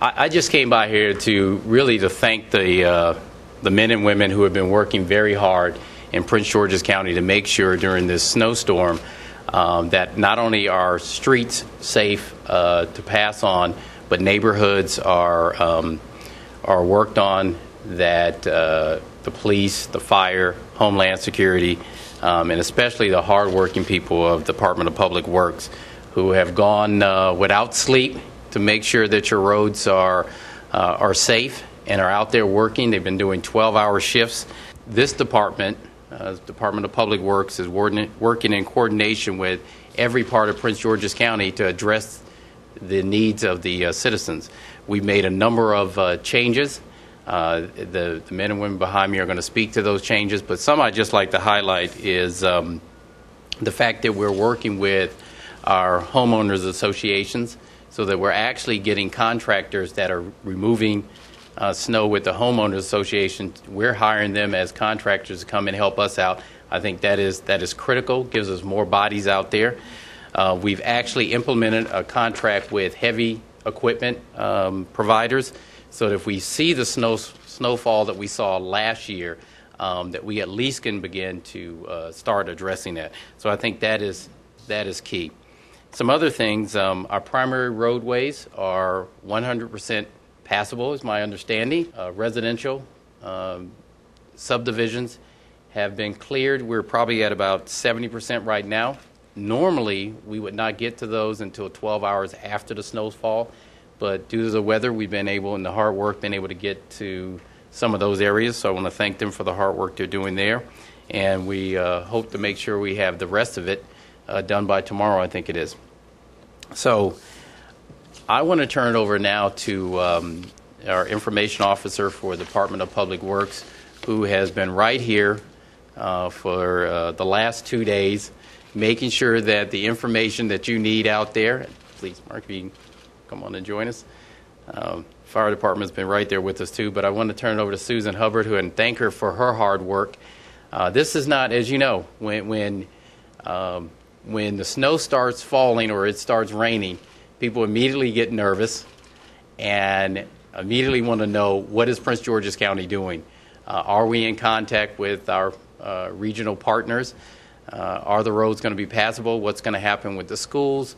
I just came by here to really to thank the men and women who have been working very hard in Prince George's County to make sure during this snowstorm that not only are streets safe to pass on, but neighborhoods are worked on, that the police, the fire, Homeland Security, and especially the hardworking people of the Department of Public Works who have gone without sleep to make sure that your roads are safe and are out there working. They've been doing 12-hour shifts. This department, Department of Public Works, is working in coordination with every part of Prince George's County to address the needs of the citizens. We've made a number of changes. The men and women behind me are going to speak to those changes, but some I'd just like to highlight is the fact that we're working with our homeowners associations so that we're actually getting contractors that are removing snow with the homeowners association. We're hiring them as contractors to come and help us out. I think that is critical, gives us more bodies out there. We've actually implemented a contract with heavy equipment providers so that if we see the snowfall that we saw last year, that we at least can begin to start addressing that. So I think that is key. Some other things, our primary roadways are 100% passable, is my understanding. Residential subdivisions have been cleared. We're probably at about 70% right now. Normally, we would not get to those until 12 hours after the snowfall, but due to the weather, we've been able, and the hard work, been able to get to some of those areas. So I want to thank them for the hard work they're doing there. And we hope to make sure we have the rest of it done by tomorrow, I think it is. So I want to turn it over now to our information officer for the Department of Public Works, who has been right here for the last 2 days, making sure that the information that you need out there, please, Mark, if you can come on and join us. Fire department's been right there with us too, but I want to turn it over to Susan Hubbard, and thank her for her hard work. This is not, as you know, when the snow starts falling or it starts raining, people immediately get nervous and immediately want to know, what is Prince George's County doing? Are we in contact with our regional partners? Are the roads going to be passable? What's going to happen with the schools?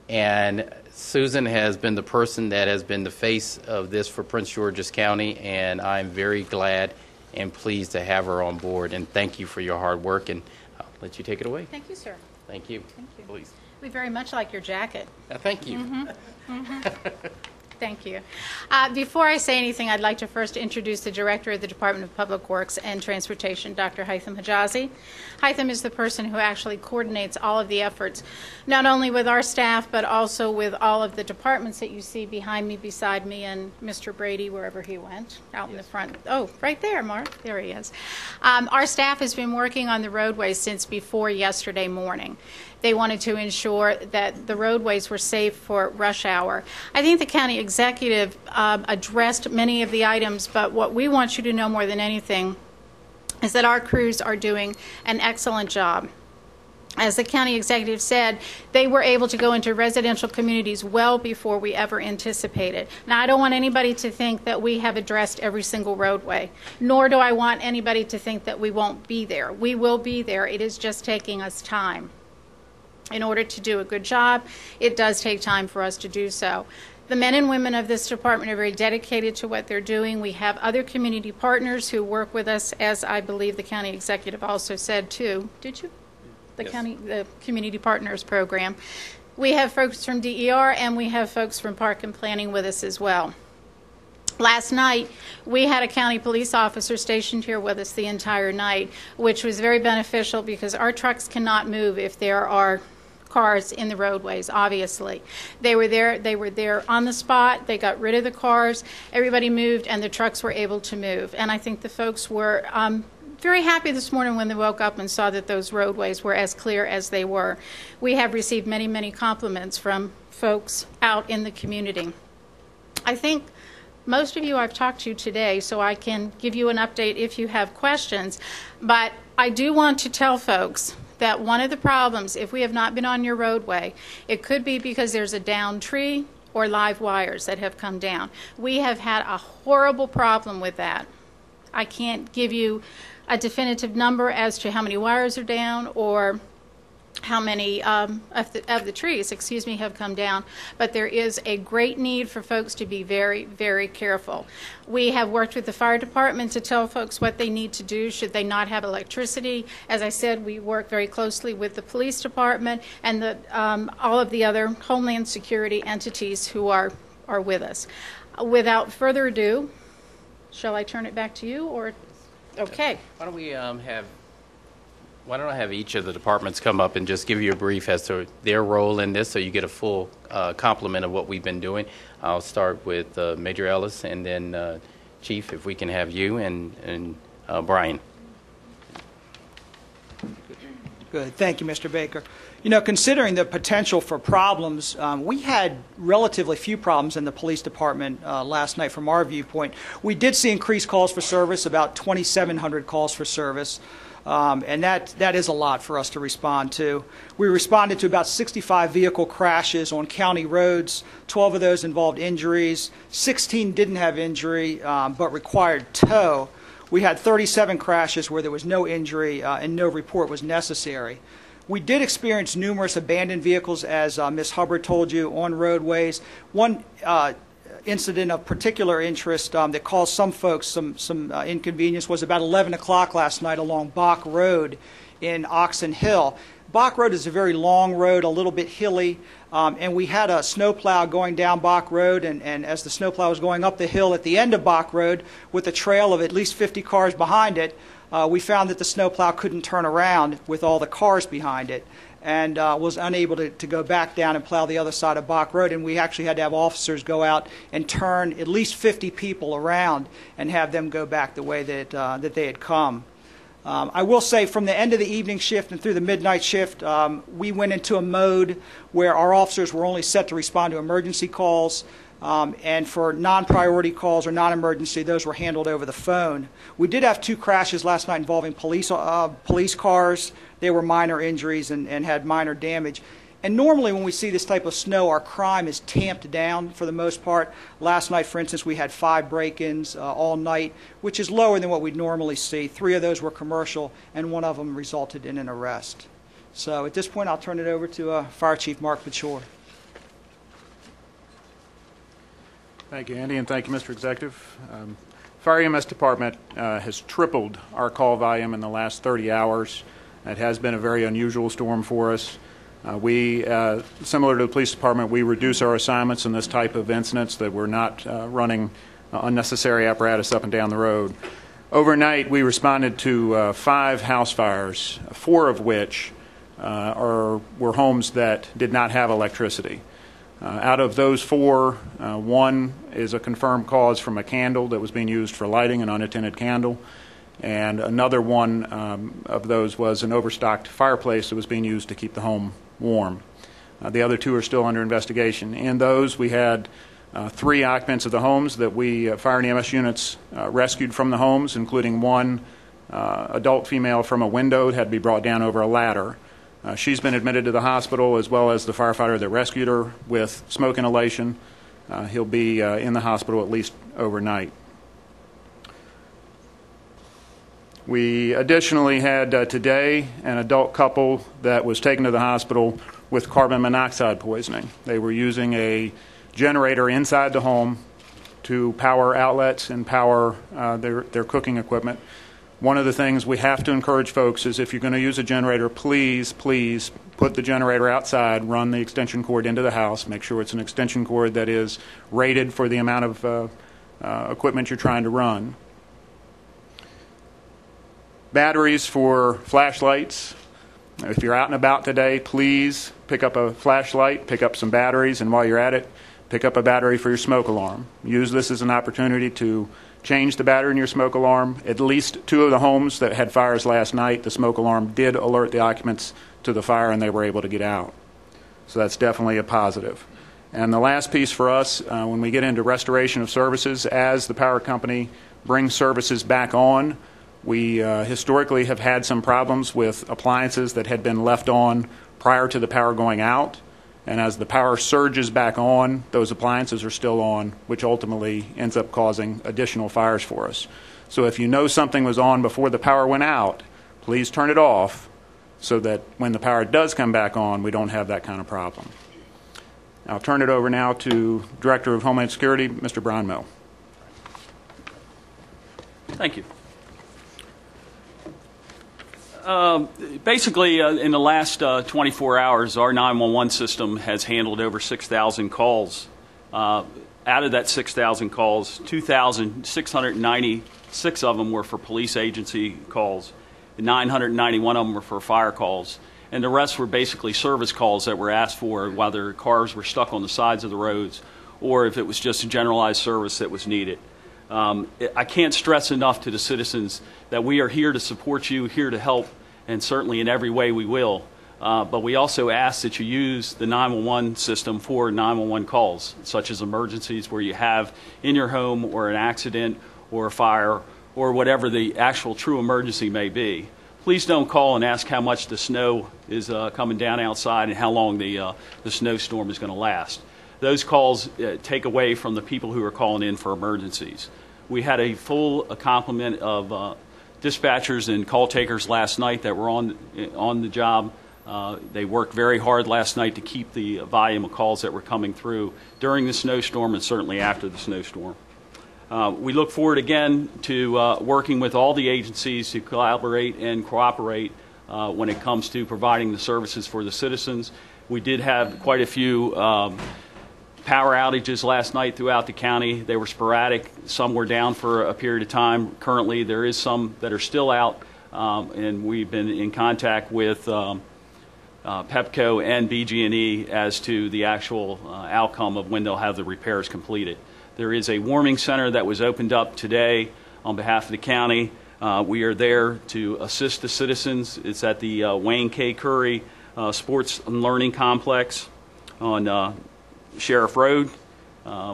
And Susan has been the person that has been the face of this for Prince George's County, and I'm very glad and pleased to have her on board. And thank you for your hard work, and I'll let you take it away. Thank you, sir. Thank you. Thank you. Please. We very much like your jacket. Thank you. Thank you. Before I say anything, I'd like to first introduce the Director of the Department of Public Works and Transportation, Dr. Haitham Hijazi. Haitham is the person who actually coordinates all of the efforts, not only with our staff, but also with all of the departments that you see behind me, beside me, and Mr. Brady, wherever he went, out in the front. Oh, right there, Mark. There he is. Our staff has been working on the roadways since before yesterday morning. They wanted to ensure that the roadways were safe for rush hour. I think the county executive addressed many of the items, but what we want you to know more than anything is that our crews are doing an excellent job. As the county executive said, they were able to go into residential communities well before we ever anticipated. Now, I don't want anybody to think that we have addressed every single roadway, nor do I want anybody to think that we won't be there. We will be there. It is just taking us time. In order to do a good job, it does take time for us to do so. The men and women of this department are very dedicated to what they're doing. We have other community partners who work with us, as I believe the county executive also said too. Did you? The Community Partners Program. We have folks from DER, and we have folks from Park and Planning with us as well. Last night, we had a county police officer stationed here with us the entire night, which was very beneficial because our trucks cannot move if there are cars in the roadways, obviously. They were there on the spot. They got rid of the cars. Everybody moved, and the trucks were able to move. And I think the folks were very happy this morning when they woke up and saw that those roadways were as clear as they were. We have received many, many compliments from folks out in the community. I think most of you I've talked to today, so I can give you an update if you have questions. But I do want to tell folks that one of the problems, if we have not been on your roadway, it could be because there's a downed tree or live wires that have come down. We have had a horrible problem with that. I can't give you a definitive number as to how many wires are down or how many of the trees, have come down, but there is a great need for folks to be very, very careful. We have worked with the fire department to tell folks what they need to do should they not have electricity. As I said, we work very closely with the police department and all of the other Homeland Security entities who are with us. Without further ado, shall I turn it back to you, or okay? Why don't I have each of the departments come up and just give you a brief as to their role in this so you get a full complement of what we've been doing. I'll start with Major Ellis, and then Chief, if we can have you, and Brian. Good. Thank you, Mr. Baker. You know, considering the potential for problems, we had relatively few problems in the police department last night from our viewpoint. We did see increased calls for service, about 2,700 calls for service. And that is a lot for us to respond to. We responded to about 65 vehicle crashes on county roads. 12 of those involved injuries. 16 didn't have injury but required tow. We had 37 crashes where there was no injury and no report was necessary. We did experience numerous abandoned vehicles, as Ms. Hubbard told you, on roadways. One incident of particular interest that caused some folks some inconvenience was about 11 o'clock last night along Bach Road in Oxon Hill. Bach Road is a very long road, a little bit hilly, and we had a snowplow going down Bach Road, and as the snowplow was going up the hill at the end of Bach Road with a trail of at least 50 cars behind it, we found that the snowplow couldn't turn around with all the cars behind it, and was unable to go back down and plow the other side of Bach Road. And we actually had to have officers go out and turn at least 50 people around and have them go back the way that they had come. I will say from the end of the evening shift and through the midnight shift, we went into a mode where our officers were only set to respond to emergency calls. And for non-priority calls or non-emergency, those were handled over the phone. We did have 2 crashes last night involving police cars. They were minor injuries and had minor damage. And normally when we see this type of snow, our crime is tamped down for the most part. Last night, for instance, we had 5 break-ins all night, which is lower than what we'd normally see. 3 of those were commercial, and 1 of them resulted in an arrest. So at this point, I'll turn it over to Fire Chief Mark Pachor. Thank you, Andy, and thank you, Mr. Executive. Fire EMS Department has tripled our call volume in the last 30 hours. It has been a very unusual storm for us. Similar to the police department, we reduce our assignments in this type of incidents that we're not running unnecessary apparatus up and down the road. Overnight, we responded to 5 house fires, 4 of which were homes that did not have electricity. Out of those 4, 1 is a confirmed cause from a candle that was being used for lighting, an unattended candle, and another one of those was an overstocked fireplace that was being used to keep the home warm. The other 2 are still under investigation. In those, we had 3 occupants of the homes that we, fire and EMS units, rescued from the homes, including 1 adult female from a window that had to be brought down over a ladder. She's been admitted to the hospital, as well as the firefighter that rescued her with smoke inhalation. He'll be in the hospital at least overnight. We additionally had today an adult couple that was taken to the hospital with carbon monoxide poisoning. They were using a generator inside the home to power outlets and power their cooking equipment. One of the things we have to encourage folks is if you're going to use a generator, please put the generator outside, run the extension cord into the house, make sure it's an extension cord that is rated for the amount of equipment you're trying to run. Batteries for flashlights. If you're out and about today, please pick up a flashlight, pick up some batteries, and while you're at it, pick up a battery for your smoke alarm. Use this as an opportunity to change the battery in your smoke alarm. At least 2 of the homes that had fires last night, the smoke alarm did alert the occupants to the fire and they were able to get out. So that's definitely a positive. And the last piece for us, when we get into restoration of services, as the power company brings services back on, we historically have had some problems with appliances that had been left on prior to the power going out. And as the power surges back on, those appliances are still on, which ultimately ends up causing additional fires for us. So if you know something was on before the power went out, please turn it off so that when the power does come back on, we don't have that kind of problem. I'll turn it over now to Director of Homeland Security, Mr. Brian Moe. Thank you. Basically, in the last 24 hours, our 911 system has handled over 6,000 calls. Out of that 6,000 calls, 2,696 of them were for police agency calls, 991 of them were for fire calls, and the rest were basically service calls that were asked for, whether cars were stuck on the sides of the roads or if it was just a generalized service that was needed. I can't stress enough to the citizens that we are here to support you, here to help, and certainly in every way we will. But we also ask that you use the 911 system for 911 calls, such as emergencies where you have in your home or an accident or a fire or whatever the actual true emergency may be. Please don't call and ask how much the snow is coming down outside and how long the snowstorm is going to last. Those calls take away from the people who are calling in for emergencies. We had a full complement of dispatchers and call takers last night that were on the job. They worked very hard last night to keep the volume of calls that were coming through during the snowstorm and certainly after the snowstorm. We look forward again to working with all the agencies to collaborate and cooperate when it comes to providing the services for the citizens. We did have quite a few power outages last night throughout the county. They were sporadic. Some were down for a period of time. Currently, there is some that are still out, and we've been in contact with Pepco and BG&E as to the actual outcome of when they'll have the repairs completed. There is a warming center that was opened up today on behalf of the county. We are there to assist the citizens. It's at the Wayne K. Curry Sports and Learning Complex on Sheriff Road.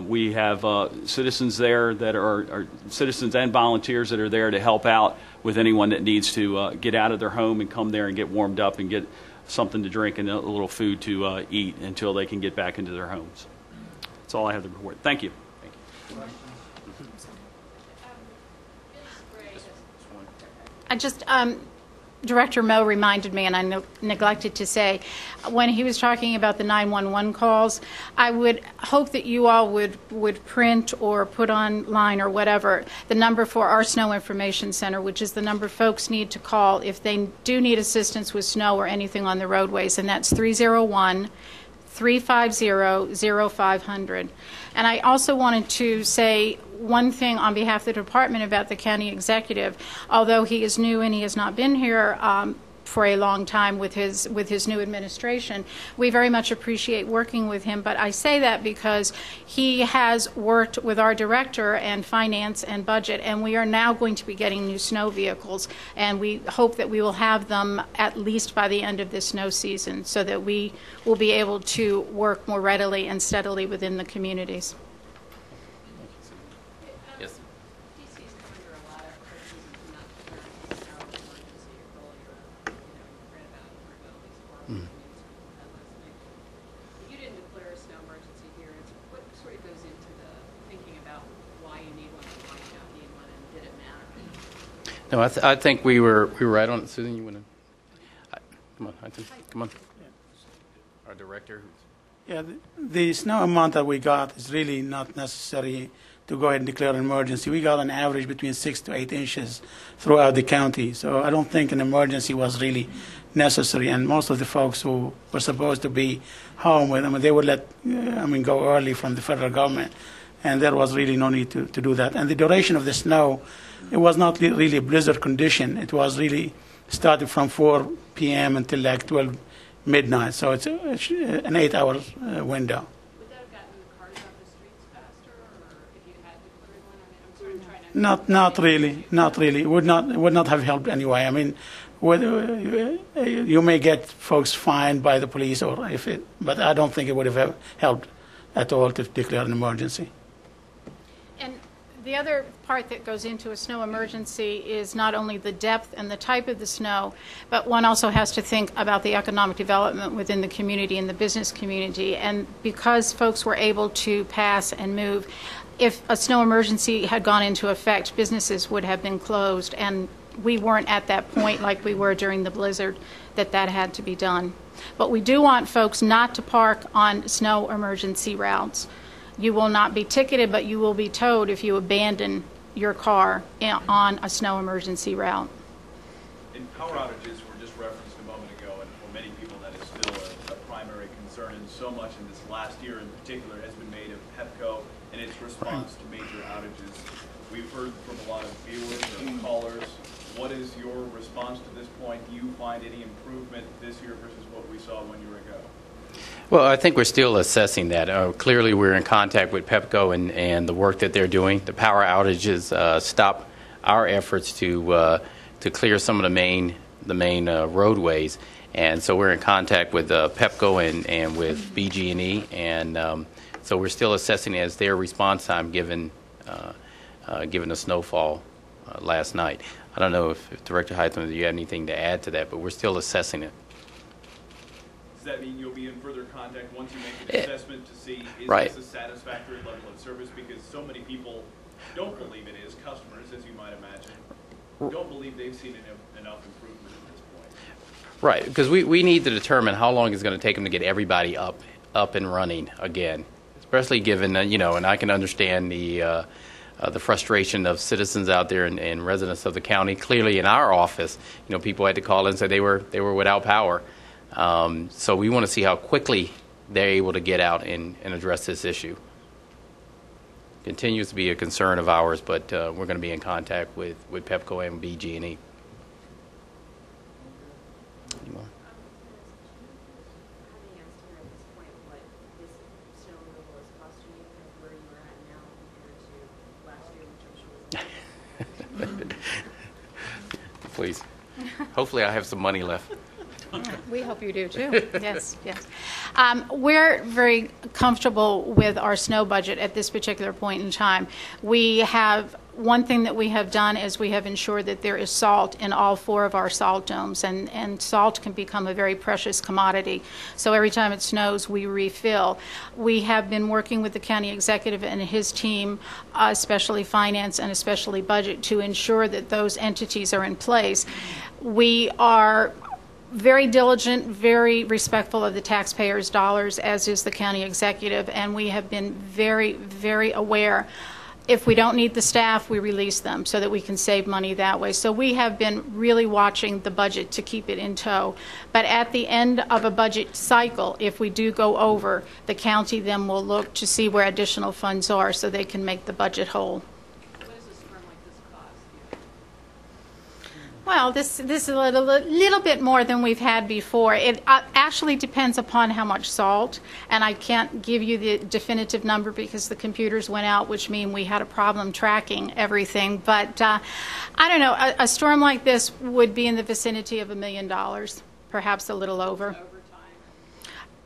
We have citizens there that are citizens and volunteers that are there to help out with anyone that needs to get out of their home and come there and get warmed up and get something to drink and a little food to eat until they can get back into their homes. That's all I have to report. Thank you. I just, Director Moe reminded me, and I neglected to say, when he was talking about the 911 calls, I would hope that you all would print or put online or whatever the number for our Snow Information Center, which is the number folks need to call if they do need assistance with snow or anything on the roadways, and that's 301-350-0500. And I also wanted to say one thing on behalf of the department about the county executive. Although he is new and he has not been here for a long time with his new administration, we very much appreciate working with him. But I say that because he has worked with our director and finance and budget, and we are now going to be getting new snow vehicles, and we hope that we will have them at least by the end of this snow season so that we will be able to work more readily and steadily within the communities. Yes. DC's come under a lot of criticism not to turn snow emergency earlier. Read about these horrible news last night. You didn't declare a snow emergency here. What sort of goes into the thinking about why you need one and why you don't need one, and did it matter? No, I think we were right on it. Susan, you want to? Come on, come on. Our director. Yeah, the snow amount that we got is really not necessary to go ahead and declare an emergency. We got an average between 6 to 8 inches throughout the county, so I don't think an emergency was really necessary. And most of the folks who were supposed to be home with them, they would go early from the federal government, and there was really no need to do that. And the duration of the snow, it was not really a blizzard condition. It was really started from 4 p.m. until like 12 midnight, so it's an 8-hour window. Would that have gotten cars off the streets faster, or if you had declared one? I mean, I'm sort of trying to... Not really. It would not have helped anyway. I mean, whether you may get folks fined by the police, but I don't think it would have helped at all to declare an emergency. And The other part that goes into a snow emergency is not only the depth and the type of the snow, but one also has to think about the economic development within the community and the business community. And because folks were able to pass and move, if a snow emergency had gone into effect, businesses would have been closed. And we weren't at that point like we were during the blizzard that had to be done. But we do want folks not to park on snow emergency routes. You will not be ticketed, but you will be towed if you abandon your car on a snow emergency route. And power outages were just referenced a moment ago, and for many people that is still a primary concern, and so much in this last year in particular has been made of Pepco and its response to major outages. We've heard from a lot of viewers or callers. What is your response to this point? Do you find any improvement this year versus what we saw 1 year ago? Well, I think we're still assessing that. Clearly, we're in contact with Pepco and the work that they're doing. The power outages stop our efforts to clear some of the main roadways, and so we're in contact with Pepco and with BG&E, and so we're still assessing it as their response time given the snowfall last night. I don't know if Director Hytham, do you have anything to add to that, but we're still assessing it. Does that mean you'll be in further contact once you make an assessment to see is Right. this a satisfactory level of service? Because so many people don't believe it is, customers, as you might imagine, don't believe they've seen enough improvement at this point. Right, because we need to determine how long it's going to take them to get everybody up and running again, especially given, and I can understand the frustration of citizens out there and residents of the county. Clearly in our office, people had to call in and say they were without power. So we want to see how quickly they're able to get out and address this issue. Continues to be a concern of ours, but we're going to be in contact with Pepco and BG&E. Any more? Please. Hopefully I have some money left. We hope you do too. Yes, yes. We're very comfortable with our snow budget at this particular point in time. One thing that we have done is we have ensured that there is salt in all 4 of our salt domes, and salt can become a very precious commodity. So every time it snows, we refill. We have been working with the county executive and his team, especially finance and especially budget, to ensure that those entities are in place. We are very diligent, very respectful of the taxpayers' dollars, as is the county executive, and we have been very, very aware. If we don't need the staff, we release them so that we can save money that way. So we have been really watching the budget to keep it in tow. But at the end of a budget cycle, if we do go over, the county then will look to see where additional funds are so they can make the budget whole. What does a storm like this cost? Well, this is a little bit more than we've had before. It actually depends upon how much salt, and I can't give you the definitive number because the computers went out, which means we had a problem tracking everything. But I don't know, a storm like this would be in the vicinity of $1 million, perhaps a little over.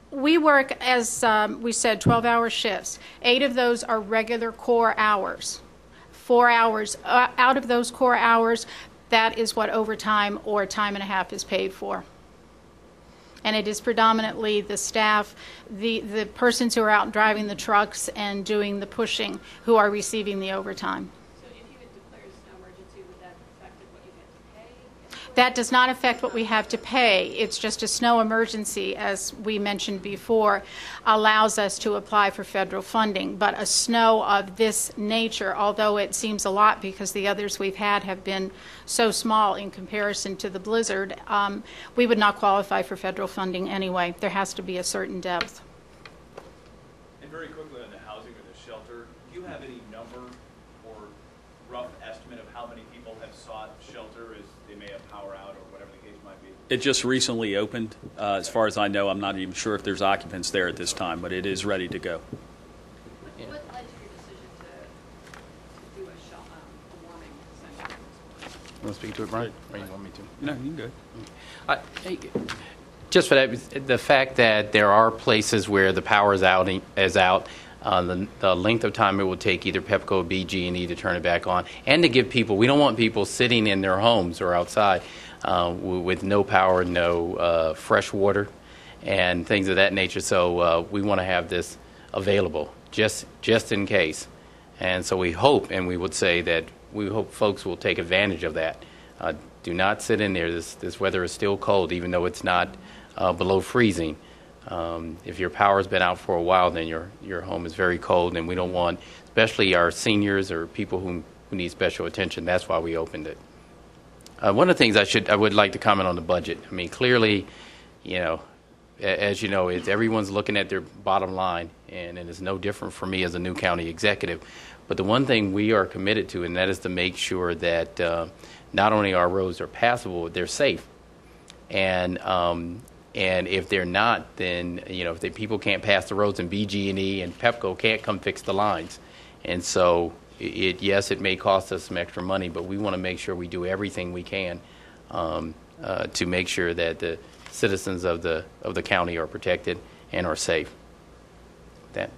We work, as we said, 12-hour shifts. 8 of those are regular core hours. 4 hours out of those core hours, that is what overtime or time and a half is paid for. And it is predominantly the staff, the persons who are out driving the trucks and doing the pushing who are receiving the overtime. So if you had declared a snow emergency, would that affect what you had to pay? That does not affect what we have to pay. It's just a snow emergency, as we mentioned before, allows us to apply for federal funding. But a snow of this nature, although it seems a lot because the others we've had have been so small in comparison to the blizzard, we would not qualify for federal funding anyway. There has to be a certain depth. And very quickly on the housing or the shelter, do you have any number or rough estimate of how many people have sought shelter as they may have power out or whatever the case might be? It just recently opened. As far as I know, I'm not even sure if there's occupants there at this time, but it is ready to go. What led to your decision to do a warming session? You want to speak to it, Brian? Or you want me to? No, you can go. Just for that, the fact that there are places where the power is out, the length of time it will take either Pepco or BG&E to turn it back on, and to give people, we don't want people sitting in their homes or outside with no power, no fresh water, and things of that nature. So we want to have this available just in case. And so we hope, and we would say that we hope folks will take advantage of that. Do not sit in there. This weather is still cold, even though it's not below freezing. If your power's been out for a while, then your home is very cold, and we don't want, especially our seniors or people who need special attention. That's why we opened it. One of the things I would like to comment on the budget. I mean, clearly, as you know, everyone's looking at their bottom line, and it's no different for me as a new county executive. But the one thing we are committed to, and that is to make sure that not only our roads are passable, they're safe. And if they're not, then if the people can't pass the roads, and BG&E and Pepco can't come fix the lines. And so yes, it may cost us some extra money, but we want to make sure we do everything we can to make sure that the citizens of the county are protected and are safe. That.